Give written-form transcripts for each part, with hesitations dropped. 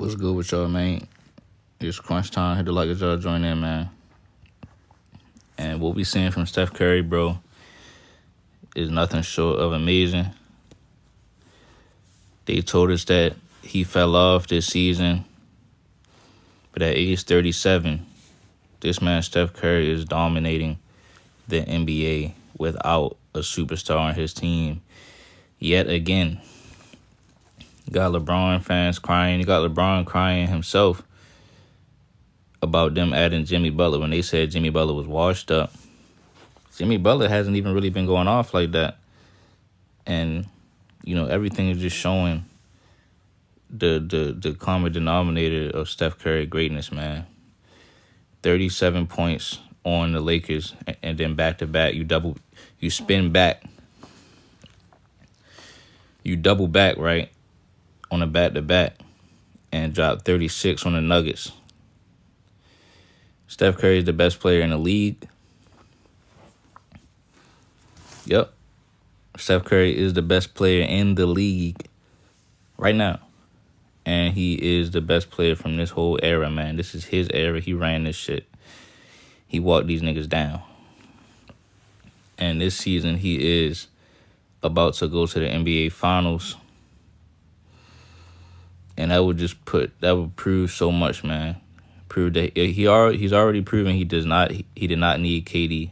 What's good with y'all, man? It's crunch time. Hit the like as y'all join in, man. And what we seeing from Steph Curry, bro, is nothing short of amazing. They told us that he fell off this season, but at age 37, this man Steph Curry is dominating the NBA without a superstar on his team yet again. You got LeBron fans crying. You got LeBron crying himself about them adding Jimmy Butler when they said Jimmy Butler was washed up. Jimmy Butler hasn't even really been going off like that. And, everything is just showing the common denominator of Steph Curry greatness, man. 37 points on the Lakers, and then back-to-back, you spin back. You double back, right, on a back-to-back, and drop 36 on the Nuggets. Steph Curry is the best player in the league. Yep. Steph Curry is the best player in the league right now. And he is the best player from this whole era, man. This is his era. He ran this shit. He walked these niggas down. And this season, he is about to go to the NBA Finals. And that would prove so much, man. Prove that he's already proven he did not need KD.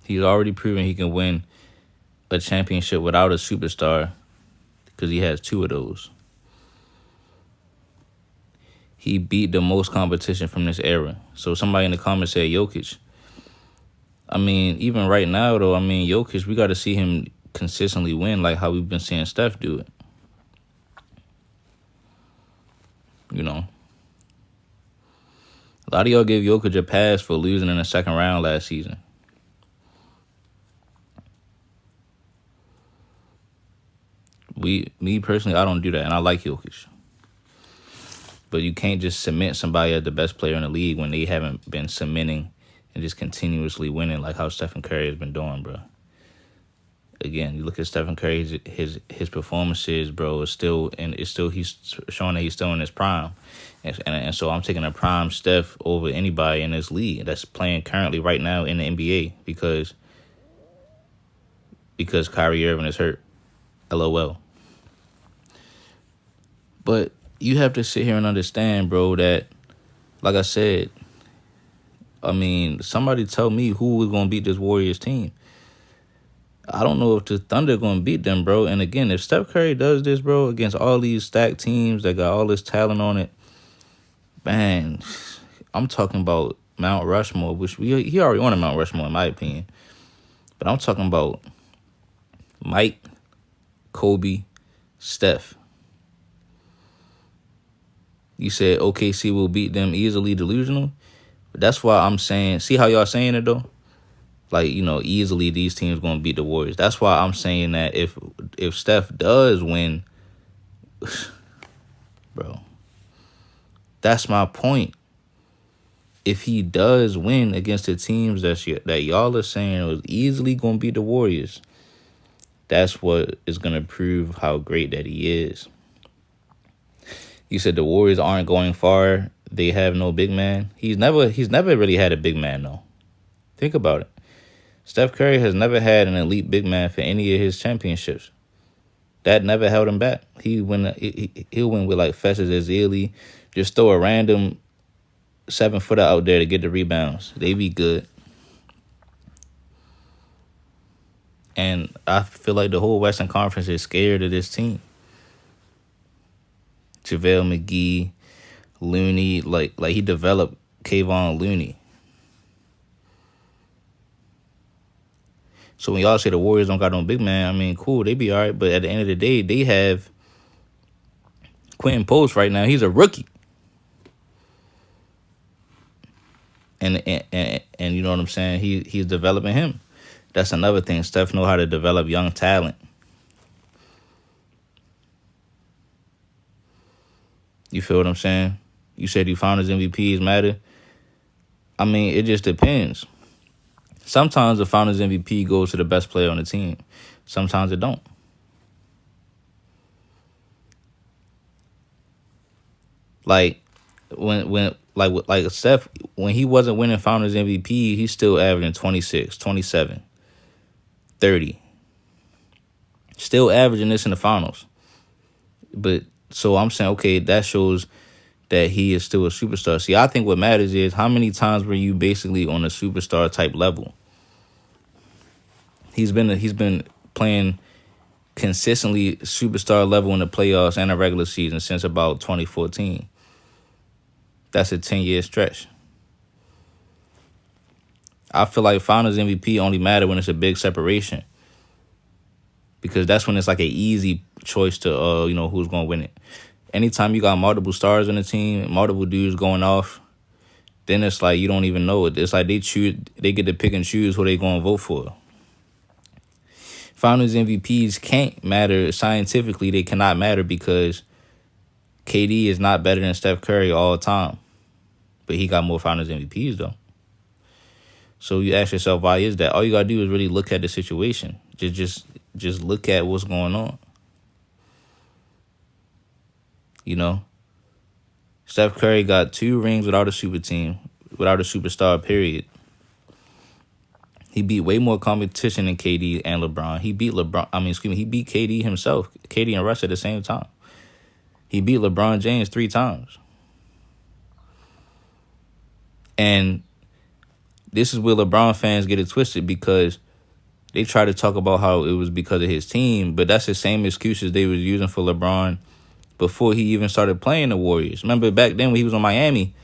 He's already proven he can win a championship without a superstar because he has two of those. He beat the most competition from this era. So somebody in the comments said Jokic. I mean, even right now, though, Jokic, we got to see him consistently win like how we've been seeing Steph do it. A lot of y'all gave Jokic a pass for losing in the second round last season. Me personally, I don't do that, and I like Jokic. But you can't just cement somebody as the best player in the league when they haven't been cementing and just continuously winning like how Stephen Curry has been doing, bro. Again, you look at Stephen Curry, his performances, bro, he's showing that he's still in his prime. And so I'm taking a prime Steph over anybody in this league that's playing currently right now in the NBA because Kyrie Irving is hurt. LOL. But you have to sit here and understand, bro, that, like I said, somebody tell me who is going to beat this Warriors team. I don't know if the Thunder are going to beat them, bro. And again, if Steph Curry does this, bro, against all these stacked teams that got all this talent on it, man, I'm talking about Mount Rushmore, which he already won a Mount Rushmore, in my opinion. But I'm talking about Mike, Kobe, Steph. You said OKC will beat them easily, delusional. But that's why I'm saying, see how y'all saying it, though? Like, easily these teams going to beat the Warriors. That's why I'm saying that if Steph does win, bro, that's my point. If he does win against the teams that y'all are saying was easily going to beat the Warriors, that's what is going to prove how great that he is. You said the Warriors aren't going far. They have no big man. He's never really had a big man, though. Think about it. Steph Curry has never had an elite big man for any of his championships. That never held him back. He'll win with like Festus Ezeli. Just throw a random 7-footer out there to get the rebounds. They be good. And I feel like the whole Western Conference is scared of this team. JaVale McGee, Looney, like he developed Kayvon Looney. So when y'all say the Warriors don't got no big man, cool, they be all right. But at the end of the day, they have Quentin Post right now. He's a rookie. And you know what I'm saying? He's developing him. That's another thing. Steph know how to develop young talent. You feel what I'm saying? You said you found his MVPs matter. It just depends. Sometimes the Finals MVP goes to the best player on the team. Sometimes it don't. Like like Steph, when he wasn't winning Finals MVP, he's still averaging 26, 27, 30. Still averaging this in the finals. But so I'm saying, okay, that shows that he is still a superstar. See, I think what matters is how many times were you basically on a superstar type level. He's been playing consistently superstar level in the playoffs and the regular season since about 2014. That's a 10-year stretch. I feel like Finals MVP only matter when it's a big separation, because that's when it's like an easy choice to who's gonna win it. Anytime you got multiple stars on the team, multiple dudes going off, then it's like you don't even know it. It's like they get to pick and choose who they gonna vote for. Finals MVPs can't matter scientifically. They cannot matter because KD is not better than Steph Curry all the time, but he got more Finals MVPs though. So you ask yourself, why is that? All you gotta do is really look at the situation. Just look at what's going on. Steph Curry got 2 rings without a super team, without a superstar, period. He beat way more competition than KD and LeBron. He beat he beat KD himself, KD and Russ at the same time. He beat LeBron James 3 times. And this is where LeBron fans get it twisted, because they try to talk about how it was because of his team, but that's the same excuses they was using for LeBron before he even started playing the Warriors. Remember back then when he was on Miami,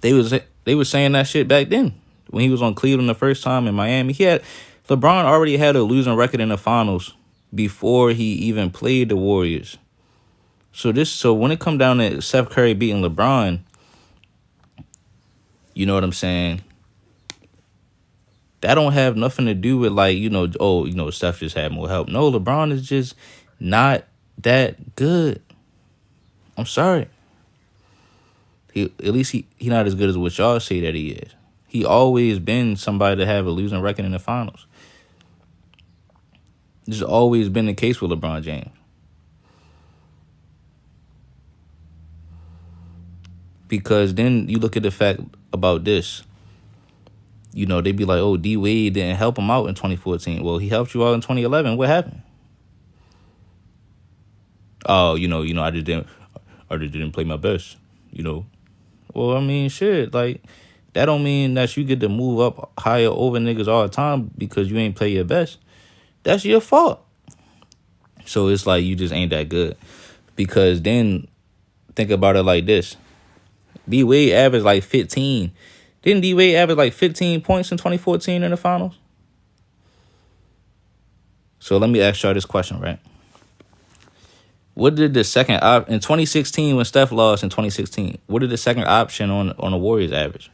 they was saying that shit back then. When he was on Cleveland the first time in Miami, LeBron already had a losing record in the finals before he even played the Warriors. So when it come down to Steph Curry beating LeBron, you know what I'm saying? That don't have nothing to do with Steph just had more help. No, LeBron is just not that good. I'm sorry. At least he not as good as what y'all say that he is. He always been somebody to have a losing record in the finals. This has always been the case with LeBron James. Because then you look at the fact about this. They be like, oh, D Wade didn't help him out in 2014. Well, he helped you out in 2011. What happened? Oh, I just didn't play my best. Well, I mean, shit, like, that don't mean that you get to move up higher over niggas all the time because you ain't play your best. That's your fault. So it's like you just ain't that good. Because then think about it like this. D Wade averaged like 15. Didn't D Wade average like 15 points in 2014 in the finals? So let me ask y'all this question, right? What did the second in 2016 when Steph lost in 2016? What did the second option on the Warriors average?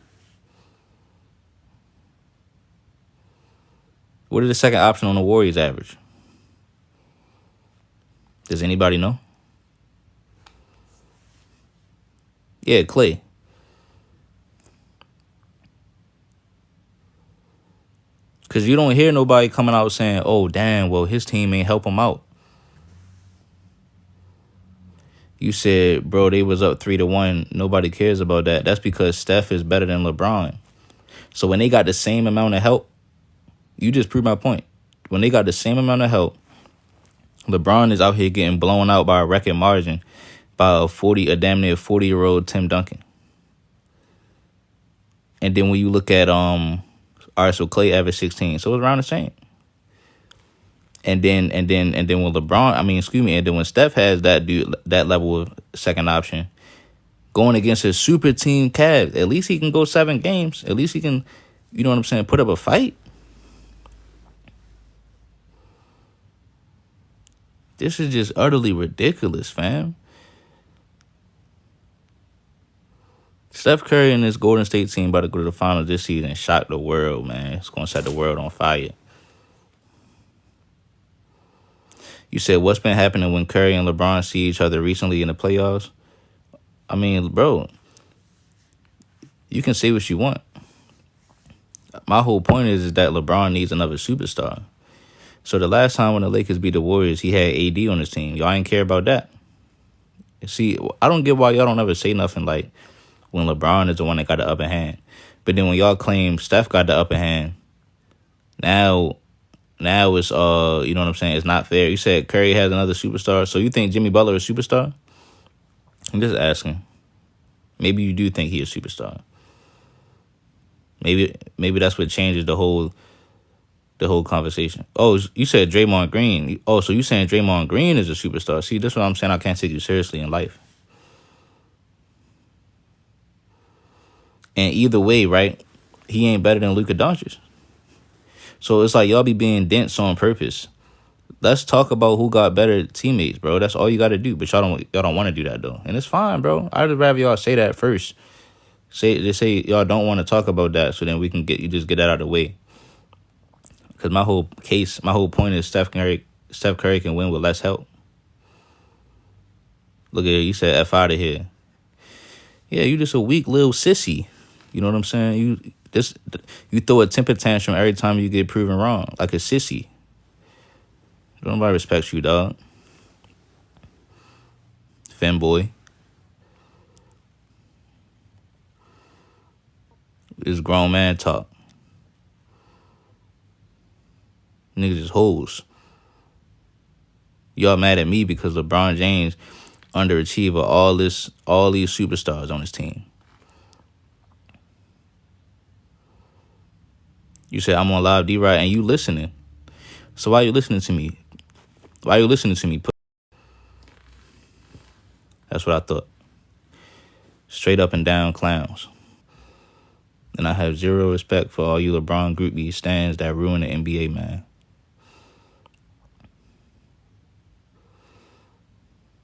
What did the second option on the Warriors average? Does anybody know? Yeah, Clay. Because you don't hear nobody coming out saying, oh, damn, well, his team ain't help him out. You said, bro, they was up 3-1. Nobody cares about that. That's because Steph is better than LeBron. So when they got the same amount of help, you just proved my point. When they got the same amount of help, LeBron is out here getting blown out by a record margin by a damn near 40-year-old Tim Duncan. And then when you look at all right, so Clay averaged 16, so it's around the same. And then when and then when Steph has that level of second option, going against a super team Cavs, at least he can go 7 games. At least he can, you know what I'm saying, put up a fight. This is just utterly ridiculous, fam. Steph Curry and this Golden State team about to go to the finals this season and shock the world, man. It's going to set the world on fire. You said, what's been happening when Curry and LeBron see each other recently in the playoffs? I mean, bro, you can say what you want. My whole point is that LeBron needs another superstar. So the last time when the Lakers beat the Warriors, he had AD on his team. Y'all ain't care about that. See, I don't get why y'all don't ever say nothing like when LeBron is the one that got the upper hand. But then when y'all claim Steph got the upper hand, now it's you know what I'm saying? It's not fair. You said Curry has another superstar, so you think Jimmy Butler is a superstar? I'm just asking. Maybe you do think he is a superstar. Maybe that's what changes the whole conversation. Oh, you said Draymond Green. Oh, so you saying Draymond Green is a superstar? See, that's what I'm saying. I can't take you seriously in life. And either way, right? He ain't better than Luka Doncic. So it's like y'all be being dense on purpose. Let's talk about who got better teammates, bro. That's all you got to do. But y'all don't want to do that though, and it's fine, bro. I'd rather y'all say that first. Say y'all don't want to talk about that, so then we can just get that out of the way. Because my whole point is Steph Curry can win with less help. Look at it, you said F out of here. Yeah, you just a weak little sissy. You know what I'm saying? You throw a temper tantrum every time you get proven wrong, like a sissy. Nobody respects you, dog. Femboy. It's grown man talk. Niggas is hoes. Y'all mad at me because LeBron James underachiever all these superstars on his team. You said I'm on live D-Ride and you listening. So why you listening to me? Why you listening to me? That's what I thought. Straight up and down clowns. And I have zero respect for all you LeBron groupies stands that ruin the NBA, man.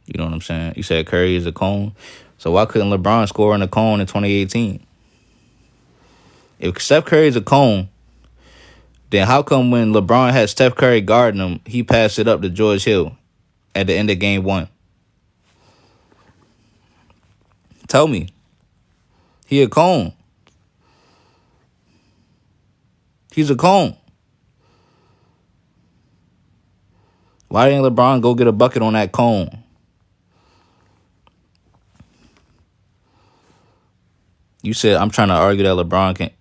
You know what I'm saying? You said Curry is a cone. So why couldn't LeBron score in a cone in 2018? If Steph Curry is a cone, then how come when LeBron had Steph Curry guarding him, he passed it up to George Hill at the end of game 1? Tell me. He a cone. He's a cone. Why didn't LeBron go get a bucket on that cone? You said I'm trying to argue that LeBron can.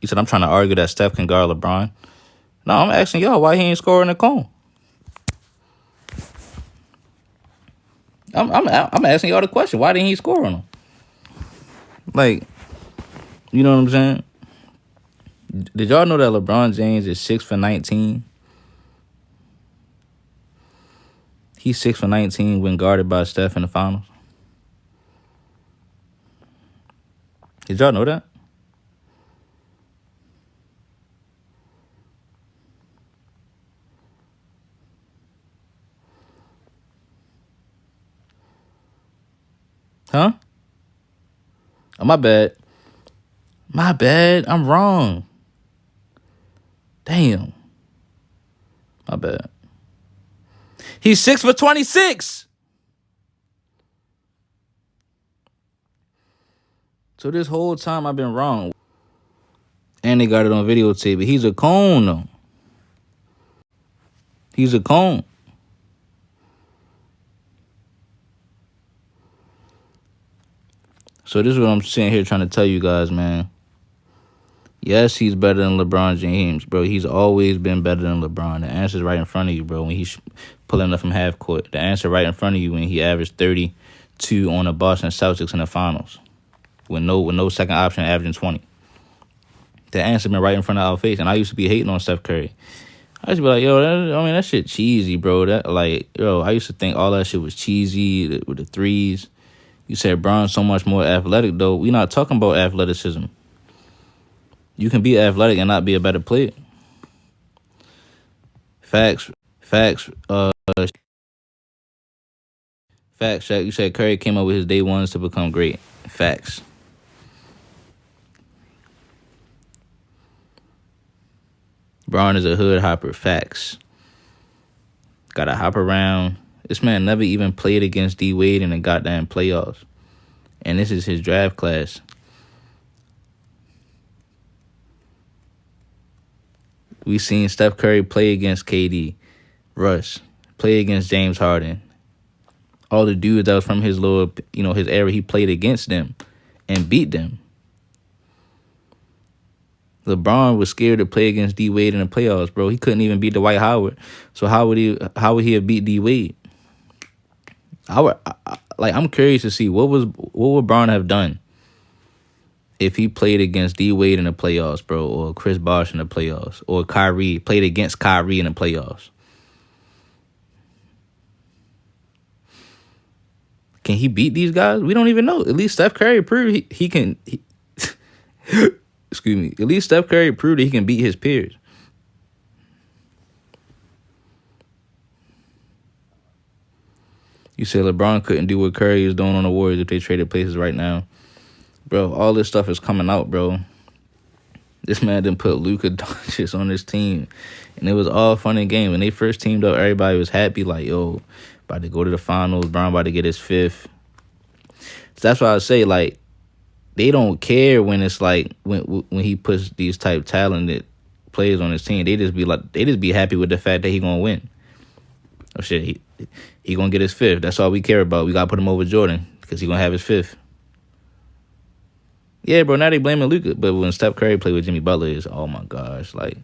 You said I'm trying to argue that Steph can guard LeBron. No, I'm asking y'all why he ain't scoring a cone. I'm asking y'all the question. Why didn't he score on him? Like, you know what I'm saying? Did y'all know that LeBron James is 6 for 19? He's 6 for 19 when guarded by Steph in the finals. Did y'all know that? Huh? Oh, my bad. My bad. I'm wrong. Damn. My bad. He's 6 for 26. So this whole time I've been wrong. And they got it on videotape. But he's a cone, though. He's a cone. So this is what I'm sitting here trying to tell you guys, man. Yes, he's better than LeBron James, bro. He's always been better than LeBron. The answer's right in front of you, bro, when he's pulling up from half court. The answer right in front of you when he averaged 32 on the Boston Celtics in the finals. With no second option, averaging 20. The answer been right in front of our face. And I used to be hating on Steph Curry. I used to be like, that shit cheesy, bro. I used to think all that shit was cheesy with the threes. You said Bron's so much more athletic, though. We not talking about athleticism. You can be athletic and not be a better player. Facts. Facts, Shaq. You said Curry came up with his day ones to become great. Facts. Bron is a hood hopper. Facts. Gotta hop around. This man never even played against D Wade in the goddamn playoffs. And this is his draft class. We seen Steph Curry play against KD, Russ, play against James Harden, all the dudes that was from his little, his area, he played against them and beat them. LeBron was scared to play against D Wade in the playoffs, bro. He couldn't even beat Dwight Howard. So how would he have beat D Wade? I'm curious to see what would LeBron have done if he played against D Wade in the playoffs, bro, or Chris Bosh in the playoffs, or Kyrie played against Kyrie in the playoffs. Can he beat these guys? We don't even know. At least Steph Curry proved he can. Excuse me. At least Steph Curry proved that he can beat his peers. You said LeBron couldn't do what Curry is doing on the Warriors if they traded places right now. Bro, all this stuff is coming out, bro. This man didn't put Luka Doncic on his team. And it was all fun and games. When they first teamed up, everybody was happy, like, yo, about to go to the finals. Brown about to get his fifth. So that's why I say, like, they don't care when it's like when he puts these type talented players on his team. They just be happy with the fact that he gonna win. Oh shit, he gonna get his fifth. That's all we care about. We gotta put him over Jordan because he gonna have his fifth. Yeah, bro. Now they blaming Luka, but when Steph Curry played with Jimmy Butler, it's oh my gosh, like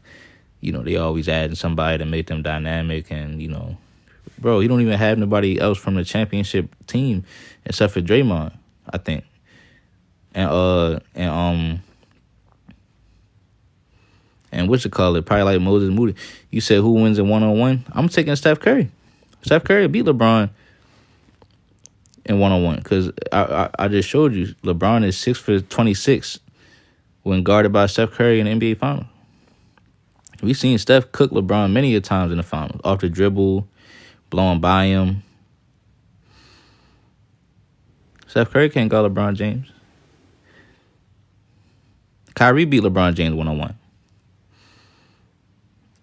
they always adding somebody to make them dynamic, and bro, he don't even have nobody else from the championship team except for Draymond, I think. And what you call it? Probably like Moses Moody. You said who wins in 1-on-1? I'm taking Steph Curry. Steph Curry beat LeBron in 1-on-1 because I just showed you LeBron is 6 for 26 when guarded by Steph Curry in the NBA Finals. We've seen Steph cook LeBron many a times in the finals, off the dribble, blowing by him. Steph Curry can't guard LeBron James. Kyrie beat LeBron James 1-on-1.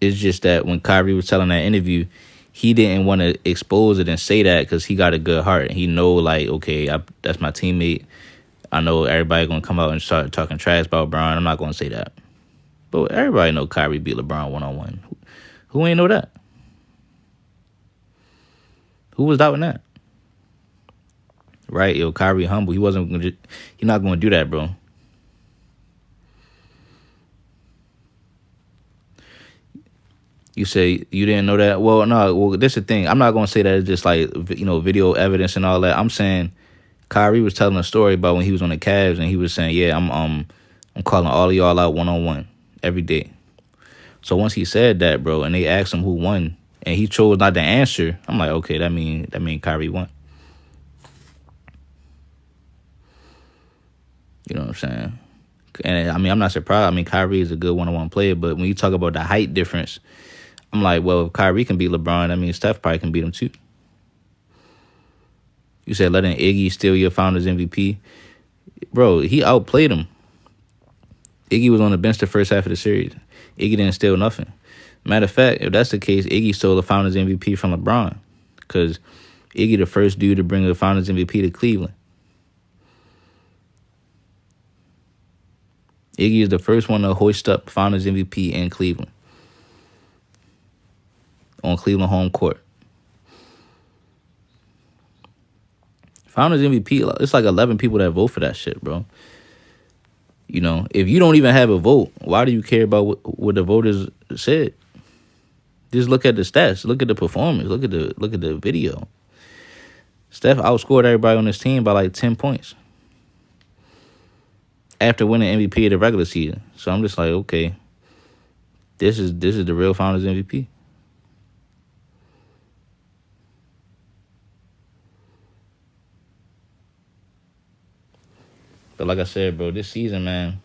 It's just that when Kyrie was telling that interview, he didn't want to expose it and say that because he got a good heart. He know, like, okay, that's my teammate. I know everybody going to come out and start talking trash about LeBron. I'm not going to say that. But everybody know Kyrie beat LeBron 1-on-1. Who ain't know that? Who was doubting that? Right, yo, Kyrie humble. He's not going to do that, bro. You say you didn't know that? Well, no. Well, this is the thing. I'm not going to say that it's just like, video evidence and all that. I'm saying Kyrie was telling a story about when he was on the Cavs and he was saying, yeah, I'm calling all of y'all out 1-on-1 every day. So once he said that, bro, and they asked him who won and he chose not to answer, I'm like, okay, that mean Kyrie won. You know what I'm saying? And I mean, I'm not surprised. I mean, Kyrie is a good 1-on-1 player, but when you talk about the height difference, I'm like, well, if Kyrie can beat LeBron, I mean, Steph probably can beat him too. You said letting Iggy steal your Finals MVP. Bro, he outplayed him. Iggy was on the bench the first half of the series. Iggy didn't steal nothing. Matter of fact, if that's the case, Iggy stole the Finals MVP from LeBron because Iggy the first dude to bring the Finals MVP to Cleveland. Iggy is the first one to hoist up Finals MVP in Cleveland. On Cleveland home court. Finals MVP, it's like 11 people that vote for that shit, bro. If you don't even have a vote, why do you care about what the voters said? Just look at the stats. Look at the performance. Look at the video. Steph outscored everybody on his team by like 10 points. After winning MVP of the regular season. So I'm just like, okay, this is the real Finals MVP. But like I said, bro, this season, man.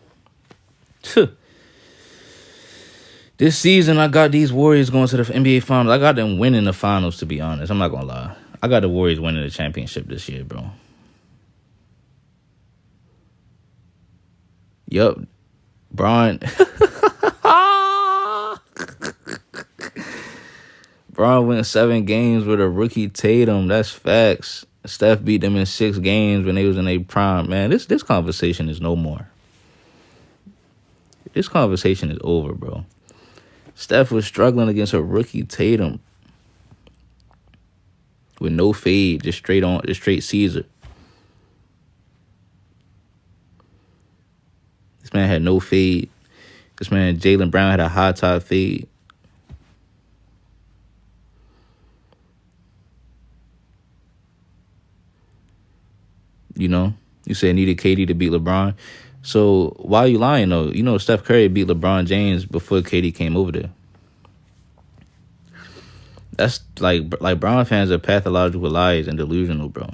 This season, I got these Warriors going to the NBA Finals. I got them winning the Finals, to be honest. I'm not going to lie. I got the Warriors winning the championship this year, bro. Yup. Bron. Bron went 7 games with a rookie Tatum. That's facts. Steph beat them in 6 games when they was in their prime. Man, this conversation is no more. This conversation is over, bro. Steph was struggling against a rookie Tatum. with no fade, just straight Caesar. This man had no fade. This man Jaylen Brown had a high top fade. You know, you said needed KD to beat LeBron. So why are you lying though? You know Steph Curry beat LeBron James before KD came over there. That's like Brown fans are pathological liars and delusional, bro.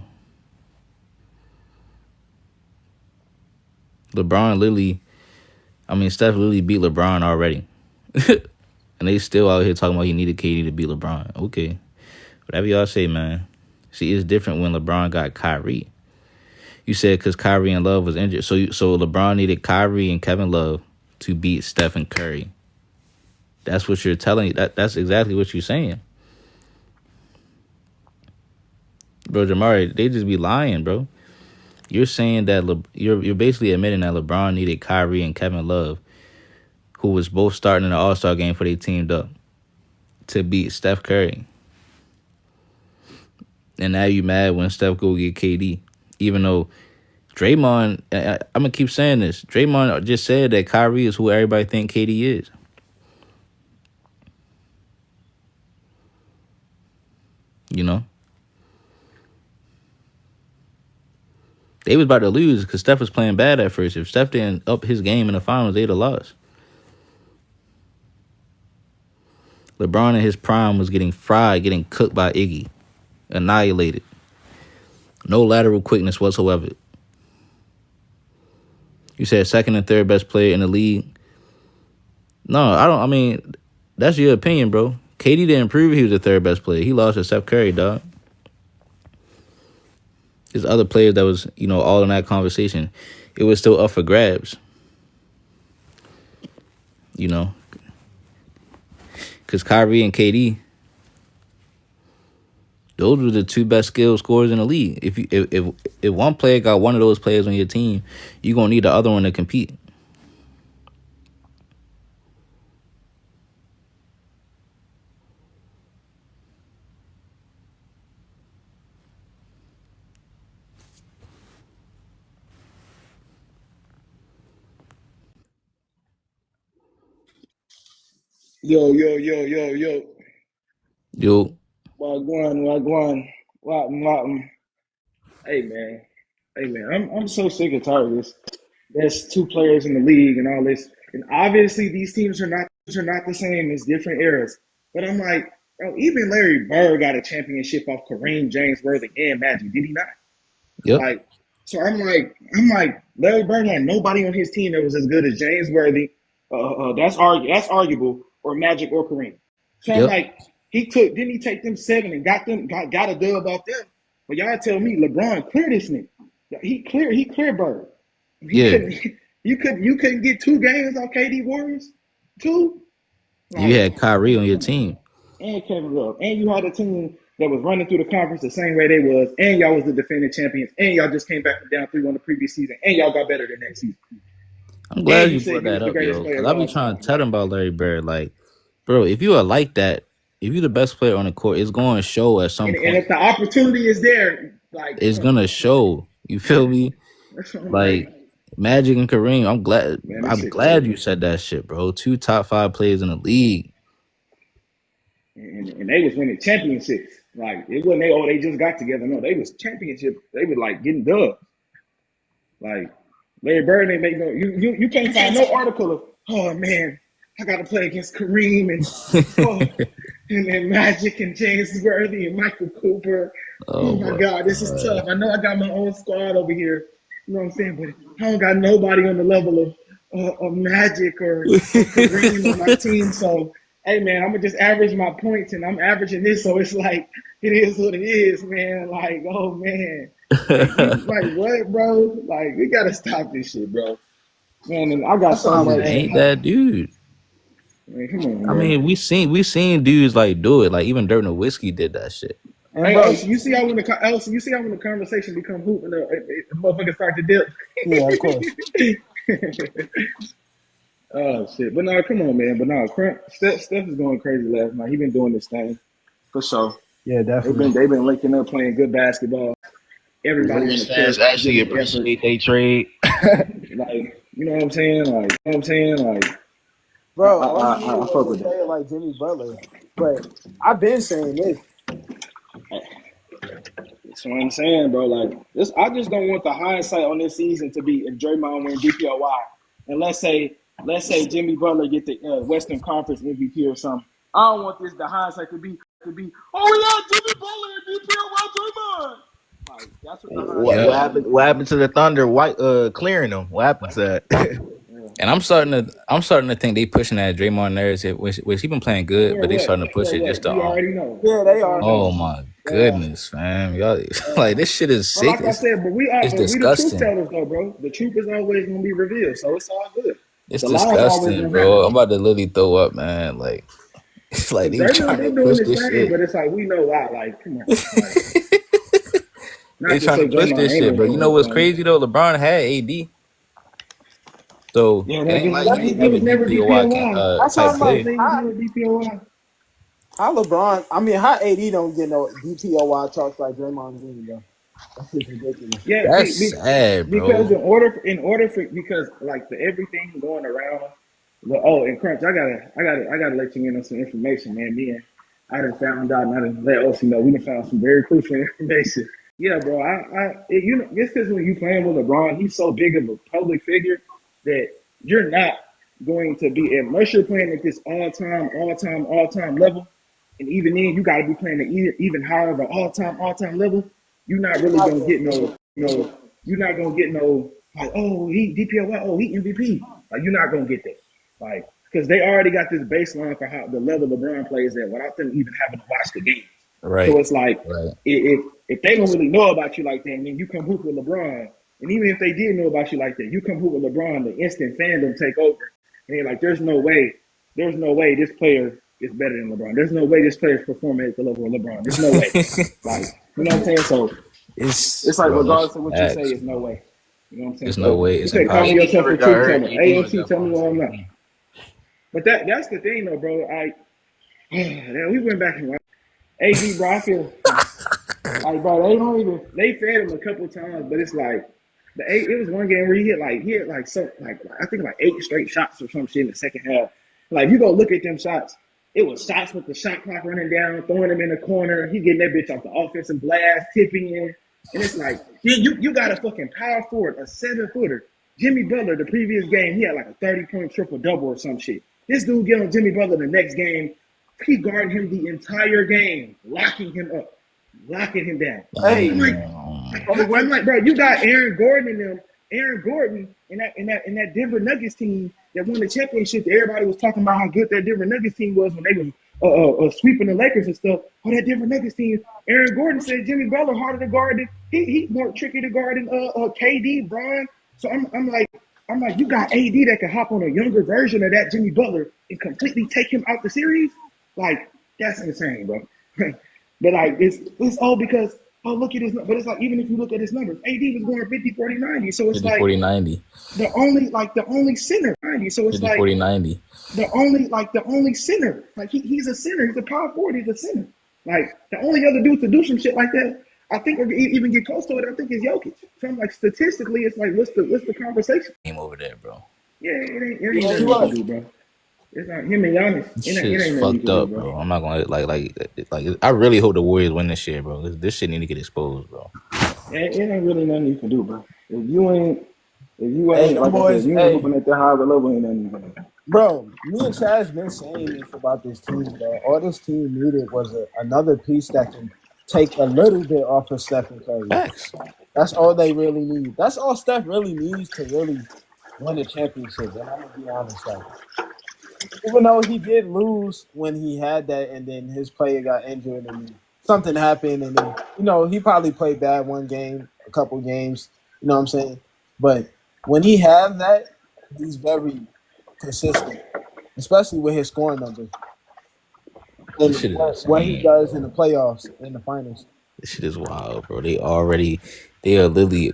Steph literally beat LeBron already. And they still out here talking about he needed KD to beat LeBron. Okay. Whatever y'all say, man. See, it's different when LeBron got Kyrie. You said because Kyrie and Love was injured. So LeBron needed Kyrie and Kevin Love to beat Steph and Curry. That's what you're telling. That's exactly what you're saying. Bro, Jamari, they just be lying, bro. You're saying that you're basically admitting that LeBron needed Kyrie and Kevin Love, who was both starting in the All-Star game for they teamed up, to beat Steph Curry. And now you mad when Steph go get KD. Even though Draymond, I'm going to keep saying this. Draymond just said that Kyrie is who everybody think KD is. You know? They was about to lose because Steph was playing bad at first. If Steph didn't up his game in the finals, they'd have lost. LeBron in his prime was getting fried, getting cooked by Iggy. Annihilated. No lateral quickness whatsoever. You said second and third best player in the league. No, I don't. I mean, that's your opinion, bro. KD didn't prove he was the third best player. He lost to Steph Curry, dog. There's other players that was, all in that conversation. It was still up for grabs. Because Kyrie and KD, those were the two best skill scorers in the league. If one player got one of those players on your team, you're going to need the other one to compete. Yo, yo, yo, yo, yo. Yo, Wagwan, wagwan. Wapin, wapin. Hey man. Hey man. I'm so sick and tired of this. There's two players in the league and all this. And obviously these teams are not the same. It's different eras. But I'm like, bro, even Larry Bird got a championship off Kareem James Worthy and Magic, did he not? yep, Like, so I'm like, Larry Bird had nobody on his team that was as good as James Worthy. That's arguable, or Magic or Kareem. So I'm yep, like, didn't he take them seven and got a dub off them? But y'all tell me LeBron cleared this nigga. He cleared Bird. He yeah. couldn't you couldn't get 2 games off KD Warriors? Two? You Like, had Kyrie on your come on, team. man. And Kevin Love. And you had a team that was running through the conference the same way they was, and y'all was the defending champions, and y'all just came back from down 3-1 the previous season, and y'all got better the next season. I'm And glad you you said brought he was that the up, greatest yo. player Because of I be all trying to time. tell them Like, about Larry Bird. Like, bro, if you are like that, if you the best player on the court, it's going to show at some and point. if the opportunity is there, like, It's come gonna on, man. show. You feel me? That's what I'm like, Like Magic and Kareem. I'm glad. man, this I'm shit glad crazy. you said that shit, bro. Two top five players in the league. And they was winning championships. Like, it wasn't they just got together. No, they was championship. They were like getting dubs. Like, Larry Bird ain't make no. You can't find no article of, oh man, I got to play against Kareem and oh, and then Magic and James Worthy and Michael Cooper. Oh Oh my my God, this is god. tough. I know I got my own squad over here. You know what I'm saying? But I don't got nobody on the level of Magic or Kareem on my team. So hey man, I'm gonna just average my points, and I'm averaging this, so it's like it is what it is, man. Like, oh man. Like you like what, bro? Like we gotta stop this shit, bro. Man, and I got That's so why I just much. ain't that dude. Man, come on, I bro. mean, we seen dudes like do it. Like even Dirk Nowitzki did that shit. And Hey, bro, Elsie, you see how when the conversation become hoop and the motherfucker start to dip. yeah, of course. Oh shit! But no, come on, man. But no, Steph is going crazy last night. He been doing this thing for sure. Yeah, They've definitely. been linking up, playing good basketball. Everybody on Lakers the fans court actually giving effort. appreciate they trade. Like, you know what I'm saying? Like, you know what I'm saying? Like, Bro, all he needed I fuck was with a that. player like Jimmy Butler. But I've been saying this. That's what I'm saying, bro. Like, this, I just don't want the hindsight on this season to be if Draymond win DPOY, and let's say Jimmy Butler get the Western Conference MVP or something. I don't want this the hindsight to be. Oh yeah, Jimmy Butler and DPOY Draymond. Like that's what the What hindsight Yeah. what should happened? be. What happened to the Thunder? White clearing them. What happened to that? Yeah. And I'm starting to think they pushing that Draymond narrative, which he been playing good, For but they what? starting to push For it just what? to We already know. Yeah, they That's are. already oh known. my They are. goodness, fam. Y'all They like are. this shit is But sick. like I said, but It's we the truth disgusting. tellers though, bro. The truth is always gonna be revealed, so it's all good. It's The lies always disgusting, gonna happen. bro. I'm about to literally throw up, man. Like it's like But they Draymond trying to been doing push his this thing, shit. but it's like we know why. Like, come on, like They not to trying to say push Draymond this ain't shit, been bro. You doing know his what's thing. crazy though? LeBron had AD, so Yeah, it that ain't bitch like he was ain't he have a was never DPOY DPOY. That's how type I'm He was like, player. never doing DPOY. how LeBron, I mean, how AD don't get no DPOY talks like Draymond Green, though. That's just ridiculous. Yeah, That's sad, because bro. in order for because like the everything going around. Oh, and Crunch, I gotta let you in on some information, man. Me and I done found out, and I done let OC know we done found some very crucial information. Yeah, bro. You know, just because when you playing with LeBron, he's so big of a public figure that you're not going to be unless you're playing at this all time level, and even then you got to be playing at even higher of an all time level. You're not really gonna get no. You're not gonna get no like he DPOY, he MVP. Like you're not gonna get that. Like because they already got this baseline for how the level LeBron plays at without them even having to watch the games. So Right, it's like right. if they don't really know about you like that, and then you come hoop with LeBron, and even if they did know about you like that, you come hoop with LeBron, the instant fandom take over. And you're like, there's no way this player is better than LeBron. There's no way this player is performing at the level of LeBron. There's no way. Like, you know what I'm saying? So It's it's like bro, it's regardless of what you say, facts, it's no bro. way. You know what I'm saying? There's no So way. you It's say calling impossible. AD yourself never a got truth hurt. teller. AD was AMC, that tell me false why I'm not. MVP. But that's the thing though, bro. We went back and AD, bro. I feel like, bro, they fed him a couple times, but it's like it was one game where he hit I think like 8 straight shots or some shit in the second half. Like you go look at them shots, it was shots with the shot clock running down, throwing them in the corner. He getting that bitch off the offensive blast, tipping in, and it's like you got a fucking power forward, a 7-footer. Jimmy Butler, the previous game, he had like a 30-point triple double or some shit. This dude get on Jimmy Butler the next game, he guarded him the entire game, locking him up, locking him down. Hey, I'm like, Damn. I'm like, bro, you got Aaron Gordon in them. Aaron Gordon in that Denver Nuggets team that won the championship. Everybody was talking about how good that Denver Nuggets team was when they was sweeping the Lakers and stuff. Oh, that Denver Nuggets team. Aaron Gordon said Jimmy Butler harder to guard than he more tricky to guard than KD, Brian. So I'm like, you got AD that can hop on a younger version of that Jimmy Butler and completely take him out the series. Like that's insane, bro. But like it's all because look at his but it's like even if you look at his numbers, AD was going 50, 40, 90. So it's 50, like 40, 90. the only center 90. So it's 50, like 40, 90. the only center. Like he's a center. He's a power forward. He's a center. Like the only other dude to do some shit like that, I think, or even get close to it, I think is Jokic. So I'm like statistically, it's like what's the conversation? Game over there, bro. Yeah, it ain't yeah, he nothing you can was. do, bro. It's not him and Giannis. This It shit's ain't nothing you fucked can do, up, bro. bro. I'm not gonna like. I really hope the Warriors win this year, bro. This shit need to get exposed, bro. It ain't really nothing you can do, bro. Hey, them Like I said, if boys, you ain't hey, hooping at that high of a level, ain't nothing you can do. bro, me and Chaz been saying this about this team, bro. All this team needed was another piece that can take a little bit off of Stephen Curry. Facts. That's all they really need. That's all Steph really needs to really win a championship. And I'm gonna be honest, like even though he did lose when he had that, and then his player got injured, and then something happened, and then he probably played bad one game, a couple games. You know what I'm saying? But when he have that, he's very consistent, especially with his scoring numbers and This shit is what he insane, does in the bro. playoffs in the finals. This shit is wild, bro. They are literally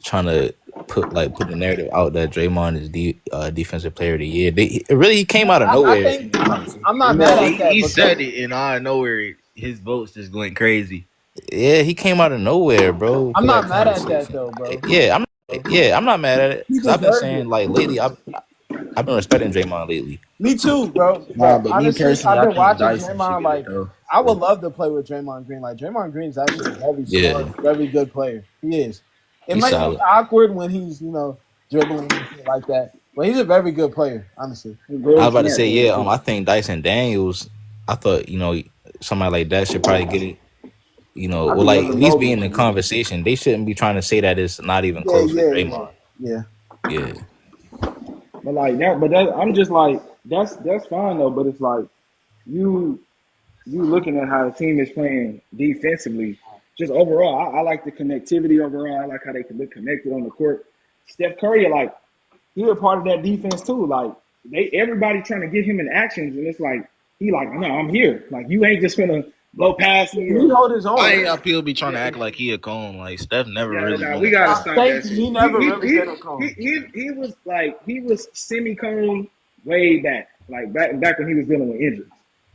trying to put the narrative out that Draymond is the defensive player of the year. He came out of I nowhere. think In the conversation. I'm He not mad said at that he because said it, and out of nowhere, his votes just went crazy. Yeah, he came out of nowhere, bro, I'm for that not mad at that conversation. though, bro. I'm not mad at it He because I've been deserved saying it. like lately, I've been respecting Draymond lately. Me too, bro. Nah, But but me honestly, personally, I've I been think watching Dyson should Draymond. get it Like, though. I would love to play with Draymond Green. Like, Draymond Green's actually very Yeah, smart, very good player. He is. It he's might be solid. awkward when he's, dribbling and shit like that, but he's a very good player, honestly. I Real was about to smart say, player yeah, too. I think Dyson Daniels. I thought somebody like that should probably get it. I Or think like at Evan least be Mobley in the should get it. conversation. They shouldn't be trying to say that it's not even Yeah, close with yeah, yeah, Draymond. yeah. Yeah, But like that, but that, I'm just like that's fine though. But it's like you you looking at how the team is playing defensively. Just overall, I like the connectivity overall. I like how they can look connected on the court. Steph Curry, like he a part of that defense too. Like everybody trying to get him in actions, and it's like he like, no, I'm here. Like you ain't just gonna blow past me He or hold his Why own. y'all people be trying to yeah, act like he a cone? Like Steph never yeah, really nah, been we a gotta cone. stop that Thank you. shit. He never really been a cone. He was like he was semi-cone way back, like back when he was dealing with injuries.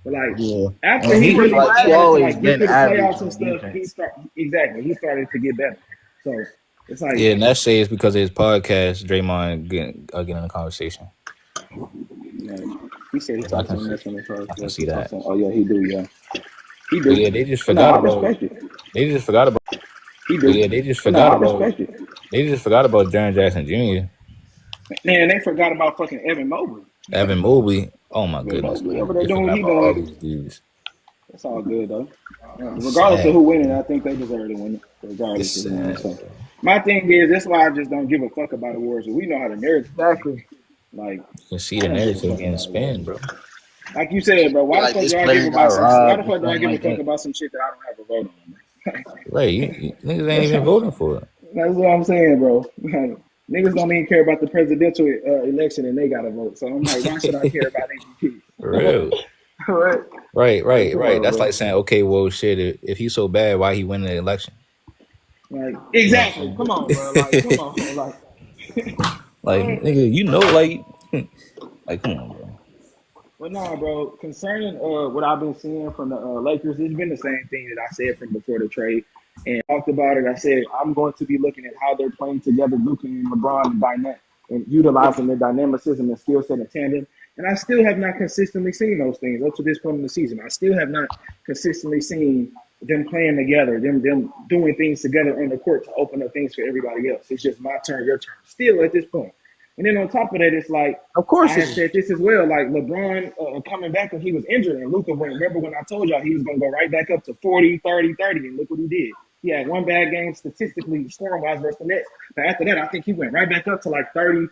But like Yeah, after and He he was really he started to always like get been to the average playoffs and on stuff, defense. he started to get better. So it's like yeah, and that shades because of his podcast. Draymond getting in the conversation. he said he 'Cause I talks can so see, much on the I can podcast. He see talks that. so. Oh yeah, he do. Yeah, he But do. yeah, they just But no, forgot I about. respect it. They just forgot about. He But do. yeah, they just But no, forgot I about. respect it. They just forgot about Jaren Jackson Jr. Man, they forgot about fucking Evan Mobley. Evan Mobley. Oh my Evan goodness, Mobley over man! there They doing what forgot he about all doing. these dudes. It's all good though. It's Regardless of sad. who winning, Man. I think they deserve to win it. It's Regardless of who wins. sad, So bro. my thing is that's why I just don't give a fuck about awards. We know how the narrative is. Exactly. Like You can see I the don't give a narrative fuck getting about awards. spun, bro. Like you said, bro, why the Like fuck this do I give player got about some? Why the robbed or fuck do I something give a like fuck that. about some shit that I don't have a vote on? Right, you niggas ain't even voting for it. That's what I'm saying, bro. Niggas don't even care about the presidential election and they got to vote. So I'm like, why should I care about MVP? For real. Right? Like, come Right. on, That's bro. like saying, okay, well, shit. If he's so bad, why he win the election? Like, You know what exactly. I'm Come on, bro. Like, come saying? on. Like, Like, what? nigga, like, come on, bro. But no, bro. Concerning what I've been seeing from the Lakers, it's been the same thing that I said from before the trade, and talked about it. I said I'm going to be looking at how they're playing together, Luka and LeBron, and utilizing their dynamicism and skill set in tandem. And I still have not consistently seen those things up to this point in the season. I still have not consistently seen them playing together, them doing things together on the court to open up things for everybody else. It's just my turn, your turn. Still at this point. And then on top of that, it's like Of I course it had is. said this as well. Like LeBron coming back when he was injured, and Luka went. Remember when I told y'all he was going to go right back up to 40, 30, 30, and look what he did. He had one bad game statistically scoring wise versus the Nets. But after that, I think he went right back up to like 36-6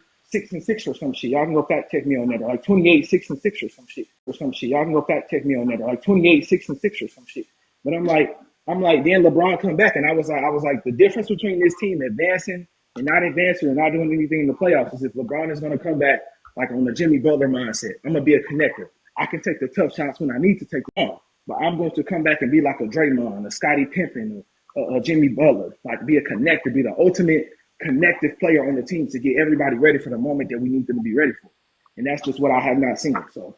or some shit. Y'all can go fact check me on that. Or like 28-6 or some shit. Y'all can go fact check me on that. Or like 28-6 or some shit. But I'm like, then LeBron come back, and I was like, the difference between this team advancing and not advancing and not doing anything in the playoffs is if LeBron is going to come back like on the Jimmy Butler mindset. I'm gonna be a connector. I can take the tough shots when I need to take them, but I'm going to come back and be like a Draymond, a Scottie Pippen, a Jimmy Butler, like be a connector, be the ultimate connective player on the team to get everybody ready for the moment that we need them to be ready for. And that's just what I have not seen. So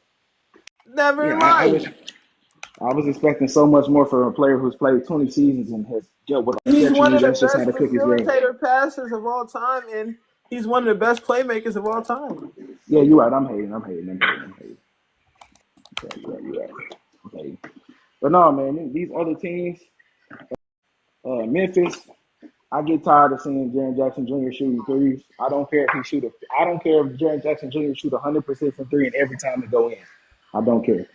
Never yeah, in I life. wish I was expecting so much more from a player who's played 20 seasons and has dealt with He's one unfortunately of the that's just how best the cookies roll. facilitator passers of all time, and he's one of the best playmakers of all time. Yeah, you're right. I'm hating. You're right. I'm hating. But no, man, these other teams, Memphis, I get tired of seeing Jaren Jackson Jr. shooting threes. I don't care if he shoot. I don't care if Jaren Jackson Jr. shoot 100% from three and every time it go in. I don't care.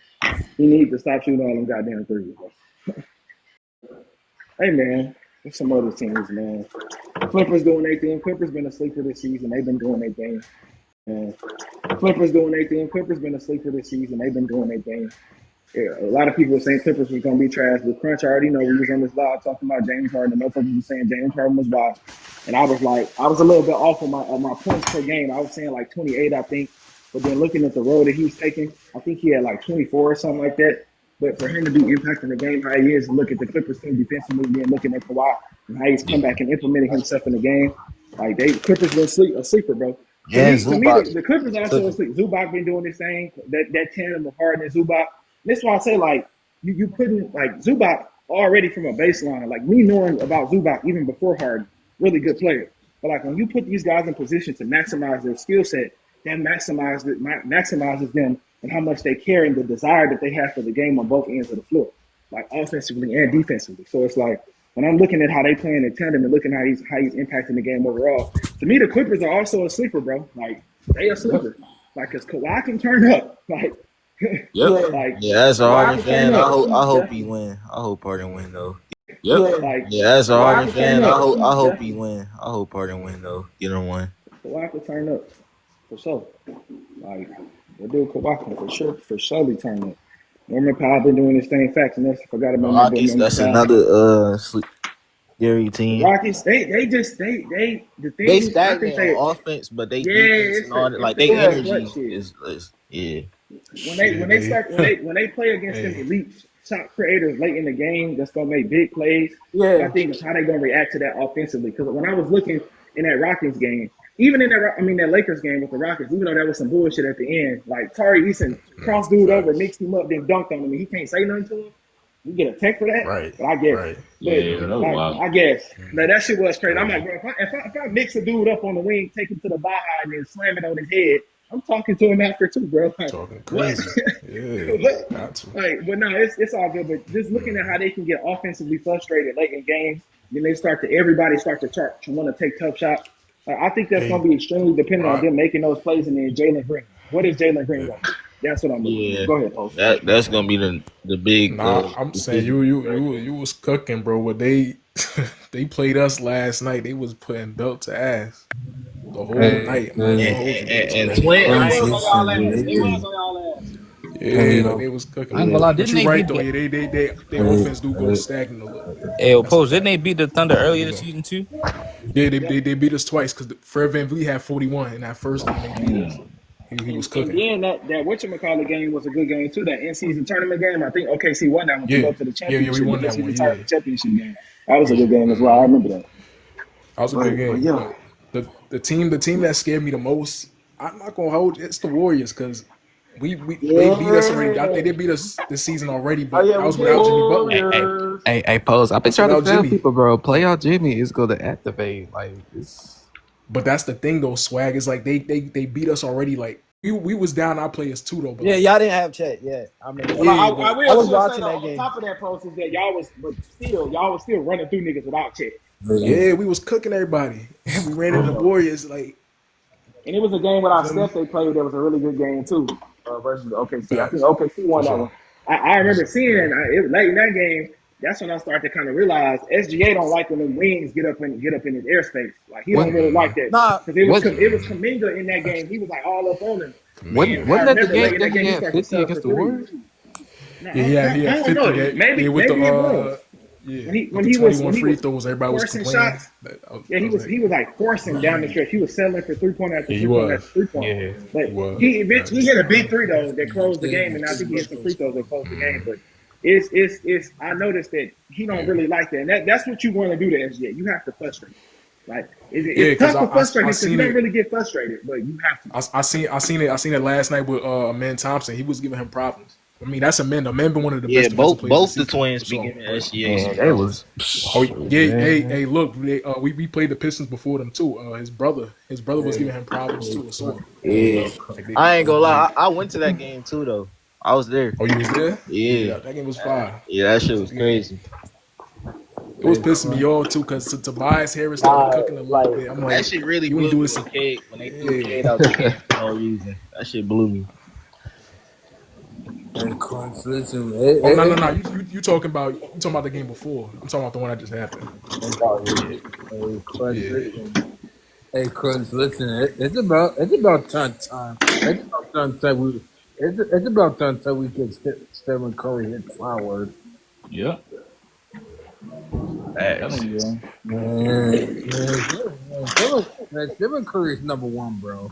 He needs to stop shooting all them goddamn threes. Bro. Hey man, there's some other teams, man. Clippers doing their thing. Clippers been a sleeper this season. They've been doing their thing. Man. Clippers doing their thing. Clippers been a sleeper this season. They've been doing their thing. Yeah, a lot of people were saying Clippers was gonna be trash, but Crunch already know we was on this live talking about James Harden. And motherfuckers was saying James Harden was washed, and I was like, I was a little bit off on my points per game. I was saying like 28, I think, but then looking at the road that he was taking, I think he had like 24 or something like that. But for him to be impacting the game how he is, and look at the Clippers team defensively, then looking at Kawhi and how he's come Yeah. back and implemented himself in the game, like Clippers been a sleeper, bro. Yeah, To me, Zubac the Clippers also took it. asleep. Zubac been doing this thing, that tandem of Harden and Zubac. That's why I say like you putting like Zubac already from a baseline, like me knowing about Zubac even before Harden, really good player. But like when you put these guys in position to maximize their skill set, that maximizes them and how much they care and the desire that they have for the game on both ends of the floor, like offensively and defensively. So it's like when I'm looking at how they playing in tandem and looking how he's impacting the game overall, to me the Clippers are also a sleeper, bro. Like they a sleeper. Like because Kawhi can turn up. Like Yep. like Yeah, as a Kawhi Harden can turn fan, I up. hope he win. I hope Harden win though. Yeah. Yep. Yeah, as a Kawhi Harden can turn fan, up. I hope he Definitely. win. I hope Harden win though. Get him one. Kawhi can turn up for sure. Like the dude Kawhi can for surely turn up. Norman Powell been doing this thing facts, and that's forgot about my boy Rockies, Norman that's Powell. another scary The team. Rockies, they the They thing I think stagnant on offense, but they defense and all that, like it's they a energy clutch shit. is yeah. When they play against them elite shot creators late in the game that's gonna make big plays, Yeah. I think it's how they gonna react to that offensively. Because when I was looking in that Rockets game, even in that Lakers game with the Rockets, even though that was some bullshit at the end, like Tari Eason crossed dude over, mixed him up, then dunked on him, and he can't say nothing to him. You get a tech for that, Right. but I guess, Right. but Yeah, that was wild. I guess that shit was crazy. I'm like, bro, if I mix a dude up on the wing, take him to the Baja, and then slam it on his head, I'm talking to him after too, bro. Like, Talking what? crazy. Yeah. What? Got to. Like, but no, it's all good. But just looking at how they can get offensively frustrated late in games, then everybody start to want to take tough shots. I think that's going to be extremely dependent on them making those plays, and then Jalen Green. What is Jalen Green going to do? That's what I'm looking Yeah. at. Go ahead, Post. That's gonna be the big. Nah, I'm saying you was cooking, bro. What they played us last night. They was putting belt to ass the whole night. Man. and They Twin. was on y'all ass. They was on y'all ass. Yeah, like they was cooking. I ain't gonna lie, But didn't you they right beat though. Yeah, their offense do go stagnant a little bit. Hey, Post, didn't they beat the Thunder earlier this season too? Yeah, they beat us twice because Fred VanVleet had 41 in that first game. They beat us. He was cooking. And then that whatchamacallit game was a good game too. That in-season tournament game, I think OKC won that one to go to the championship. we won that one. Yeah, championship game. That was a good game as well. I remember that. that was a good game. yeah. But the team that scared me the most, I'm not gonna hold. It's the Warriors because they beat us already. They did beat us this season already, but that was without Jimmy Butler. Hey, Pose. I've been trying to Without tell Jimmy. people, bro. Playoff Jimmy is gonna activate. Like it's. But that's the thing though, swag is like they beat us already. Like we was down our players too though. But Yeah, y'all didn't have chat yet. I mean, Well, I was will watching say, that on game. top of that post is that y'all was still running through niggas without check. yeah, we was cooking everybody. And we ran into the Warriors like. And it was a game without Steph they played that was a really good game too versus the OKC. I think OKC won that one. I remember seeing late in that game. That's when I started to kind of realize SGA don't like when the wings get up in his airspace. Like he don't really like that. Nah, because it was Kuminga in that game. He was like all up on him. Wasn't that the game that he had 50 against the Warriors? Yeah, he had 50 that maybe with it was. when he was 21 free throws, everybody was forcing complaining. shots. He was like forcing down the stretch. He was settling for 3-point after 3-point after 3-point. Yeah, but he eventually hit a big three though that closed the game, and I think he hit some free throws that closed the game. But it's I noticed that he don't really like that, and that's what you want to do to SGA. You have to frustrate. Like it's tough to frustrate because you don't really get frustrated, but you have to. I seen it last night with Man Thompson. He was giving him problems. I mean, that's a man. The man been one of the best. Both the twins be giving SGA. they was. Oh yeah, hey, look, we played the Pistons before them too. His brother was giving him problems too. So Yeah, I ain't gonna lie. I went to that game too though. I was there. Oh, you was there? Yeah, That game was fire. yeah, that shit was crazy. It was pissing me off too because Tobias Harris started cooking a little bit. I'm like, That shit really you blew ain't do me this. when they threw Cade out the game for no reason. That shit blew me. Listen, Oh no! You talking about the game before? I'm talking about the one that just happened. Hey, Chris, listen. It's about time. It's about time we get Stephen Curry hit fireworks. Yeah. Man, Stephen Curry is number one, bro.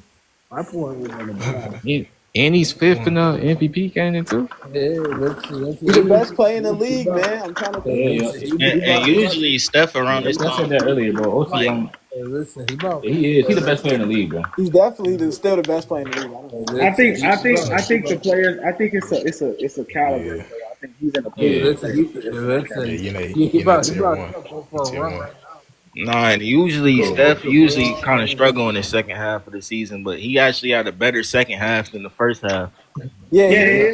My point was number one. And he's fifth in the MVP candidate too. Yeah, let's He's the best player in the league, man. I'm trying to think. And usually Steph around this I said time. that earlier, bro. OT, Hey, listen, he's the best player in the league, bro. He's definitely still the best player in the league. I think the players. I think it's a caliber. think he's in the Hey, pool. listen, Yeah, listen. you know, He you know, about tier one, to go for a tier run one. right now. Nah, and usually Go Steph to usually bro. kind of struggle in the second half of the season, but he actually had a better second half than the first half. Yeah, Yeah, he did.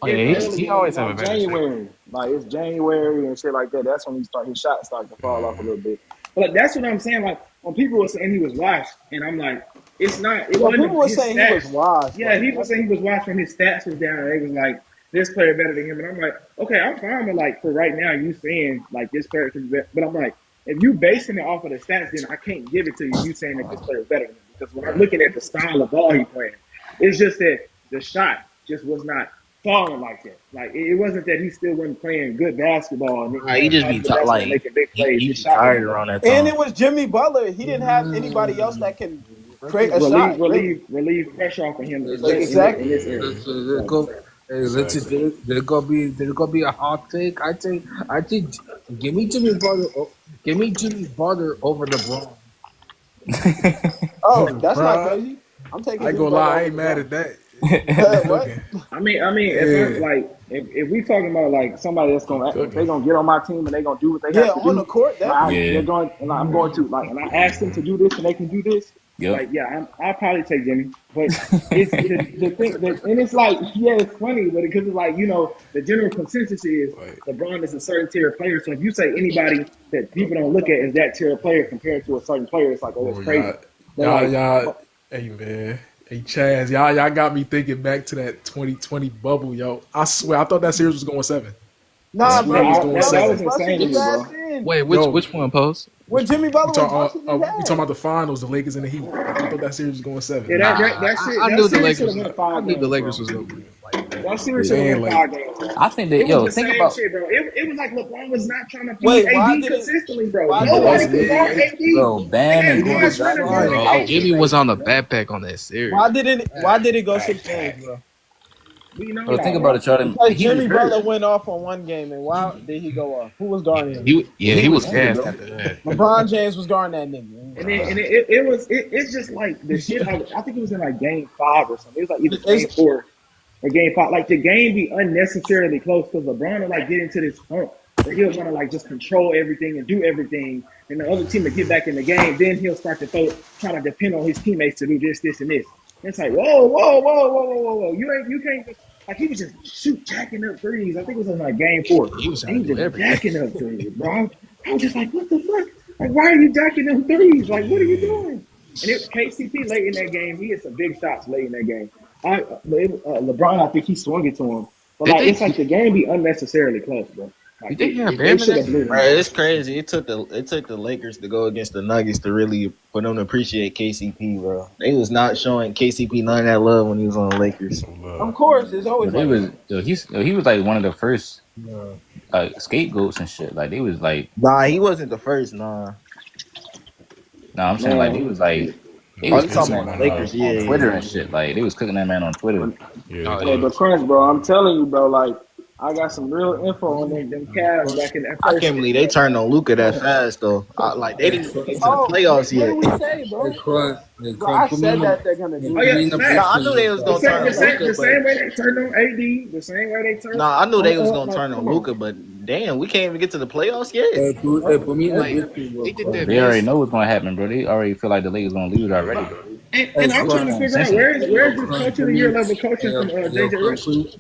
Oh it's yeah, early he in always have a Like better second. January, like it's January and shit like that. That's when his shots start to fall off a little bit. But that's what I'm saying. Like when people were saying he was washed, and I'm like, it's not. It Yeah, people wasn't were his saying he was stats. washed. Yeah, Like he was saying he was washed when his stats was down. And they was like, this player better than him, and I'm like, okay, I'm fine with like for right now you saying like this player can be better. But I'm like, if you basing it off of the stats, then I can't give it to you. You saying that this player is better than him because when I'm Right. looking at the style of ball he playing, it's just that the shot just was not falling like that. Like it wasn't that he still wasn't playing good basketball and Nah, he just be good basketball and like making big plays. he His be shot tired wasn't falling. around that and time. it was Jimmy Butler. He didn't have anybody else that can create a relieve shot, really. relieve relieve pressure off of him in Exactly. this area. Listen, So listen, Exactly. there gonna be a hot take. I think, give me Jimmy Butler. Give me Jimmy Butler over LeBron. Oh, Over that's not Bron. crazy. I'm taking I ain't Jimmy gonna Butler lie, I over ain't mad at LeBron. that. He What? cooking. I mean, if I'm Yeah, like, if we talking about like somebody that's he gonna, if they cooking. gonna get on my team and they gonna do what they Yeah, have to on the do, court, like definitely. they're Yeah. going, and I'm going to like, and I ask them to do this and they can do this. Yep. Like, yeah, I'll probably take Jimmy, but it's the thing that, and it's like, yeah, it's funny, but because it's like the general consensus is Like, LeBron is a certain tier of player. So if you say anybody that people don't look at as that tier of player compared to a certain player, it's like, oh, it's oh crazy. y'all, But like, hey man, hey Chaz, y'all got me thinking back to that 2020 bubble, yo. I swear, I thought that series was going 7. I Nah, swear it bro. was yeah, going Bro, that they was was 7. rushing insane to his me, ass bro. in. Wait, Yo, which one, Post? When Jimmy we Butler was talk, rushing his we talking ass. about the finals, the Lakers and the Heat. I thought that series was going 7. Yeah, Nah, I that knew the series should Lakers. have went I five knew the games, Lakers bro. was gonna win. Like that. That series should have Man, went like, 5 games, bro. I think that It was yo the think same about shit, bro. It was like LeBron was not trying to feed Wait, why AD didn't consistently, bro. why he didn't Nobody wasn't. could AD guard Yeah, AD. bro They Bam had and AD Gordon guys was trying Dragic to was guard fire. Bro, out. Jimmy was on the backpack on that why series. didn't Yeah. why did it go 6 games, Backpack. bro? We know Bro, y'all, think about bro. it, Jordan. Because He was Jimmy hurt. Butler went off on one game, and why did he go off? Who was guarding him? Yeah, He he was was injured, gassed bro. after that. LeBron James was guarding that nigga. And then it's just like the shit. I think it was in like game 5 or something. It was like either It's, game 4 or game 5. Like the game be unnecessarily close because LeBron will like get into this funk where he'll want to like just control everything and do everything, and the other team to get back in the game. Then he'll start to try to depend on his teammates to do this, and this. And it's like whoa. You can't just like he was just jacking up threes. I think it was in like game 4. He was And trying he to do was just everything. jacking up threes, bro. I was just like, what the fuck? Like, why are you jacking them threes? Like, what are you Yeah. doing? And KCP late in that game, he hit some big shots late in that game. LeBron, I think he swung it to him. But Did like, they? it's like the game be unnecessarily close, bro. Did Like they have they Bam in should that have blew series? them Bro, out. it's crazy. It took the Lakers to go against the Nuggets to really for them to appreciate KCP, bro. They was not showing KCP none of that love when he was on the Lakers. Some of love. course, it's Yo, always they like was that. he was like one of the first Yeah. scapegoats and shit. Like they was like, Nah, he wasn't the first. Nah, no, I'm saying like Man, they oh, was you It's cooking talking that about someone the man I on, Lakers? Yeah, on yeah, Twitter yeah. and shit. Like they was cooking that man on Twitter. Yeah, Oh they Hey, yeah. but was. Crunch, bro, I'm telling you, bro, like I got some real info on them Cavs back in that I first can't year, believe they bro. turned on Luca that fast though. Like they Hey, didn't even get to the Oh, playoffs what do yet. we say, bro? Crunch, Bro, I put me in said that the they're gonna hey, do Oh put that. yeah, me in the Nah, I facts. knew position they with was The gonna that. turn same, the on same, Luca, the but same way they turned on AD, the same way they turned nah, I knew they was gonna like, turn on come on. Luca. But damn, we can't even get to the playoffs yet. Put me in the Like position they with did Crunch. that They already best. know what's gonna happen, bro. They already feel like the Lakers gonna lose already, bro. And, Hey, and I'm They just trying Crunch, to ain't figure out sensing it. where's this Crunch, coach of put the me year in. level coaching from Yo, JJ Crunch, Redick.